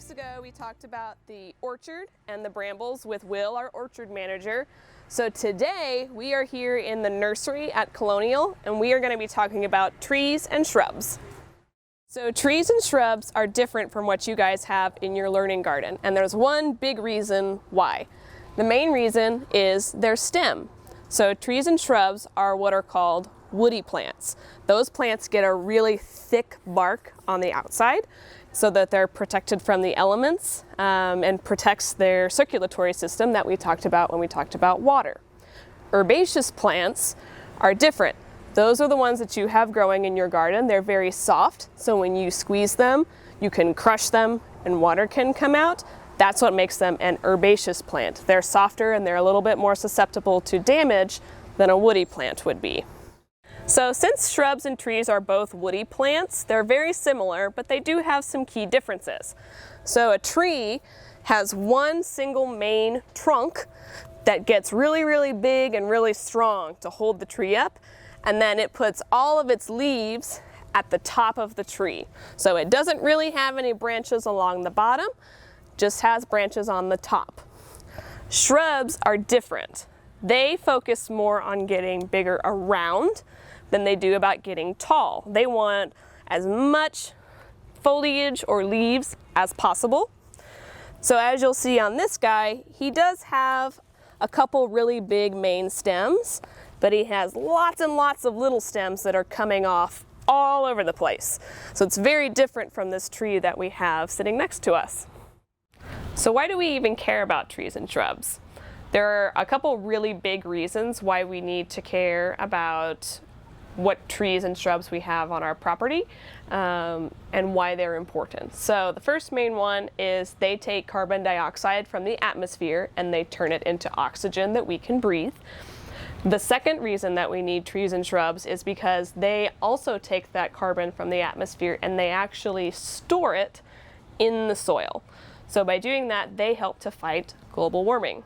weeks ago, we talked about the orchard and the brambles with Will, our orchard manager. So today we are here in the nursery at Colonial, and we are going to be talking about trees and shrubs. So trees and shrubs are different from what you guys have in your learning garden, and there's one big reason why. The main reason is their stem. So trees and shrubs are what are called woody plants. Those plants get a really thick bark on the outside so that they're protected from the elements and protects their circulatory system that we talked about when we talked about water. Herbaceous plants are different. Those are the ones that you have growing in your garden. They're very soft, so when you squeeze them, you can crush them and water can come out. That's what makes them an herbaceous plant. They're softer and they're a little bit more susceptible to damage than a woody plant would be. So since shrubs and trees are both woody plants, they're very similar, but they do have some key differences. So a tree has one single main trunk that gets really, really big and really strong to hold the tree up, and then it puts all of its leaves at the top of the tree. So it doesn't really have any branches along the bottom, just has branches on the top. Shrubs are different. They focus more on getting bigger around than they do about getting tall. They want as much foliage or leaves as possible. So as you'll see on this guy, he does have a couple really big main stems, but he has lots and lots of little stems that are coming off all over the place. So it's very different from this tree that we have sitting next to us. So why do we even care about trees and shrubs? There are a couple really big reasons why we need to care about what trees and shrubs we have on our property and why they're important. So the first main one is they take carbon dioxide from the atmosphere and they turn it into oxygen that we can breathe. The second reason that we need trees and shrubs is because they also take that carbon from the atmosphere and they actually store it in the soil. So by doing that, they help to fight global warming.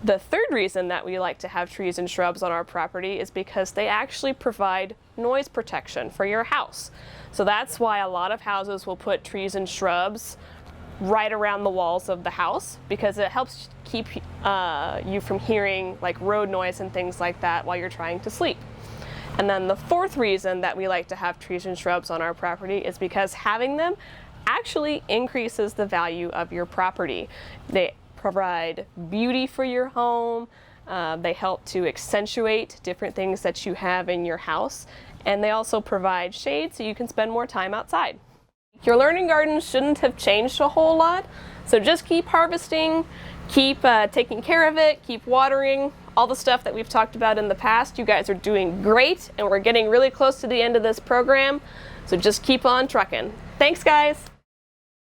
The third reason that we like to have trees and shrubs on our property is because they actually provide noise protection for your house. So that's why a lot of houses will put trees and shrubs right around the walls of the house, because it helps keep you from hearing like road noise and things like that while you're trying to sleep. And then the fourth reason that we like to have trees and shrubs on our property is because having them actually increases the value of your property. They provide beauty for your home, they help to accentuate different things that you have in your house, and they also provide shade so you can spend more time outside. Your learning garden shouldn't have changed a whole lot, so just keep harvesting, keep taking care of it, keep watering, all the stuff that we've talked about in the past. You guys are doing great, and we're getting really close to the end of this program, so just keep on trucking. Thanks, guys!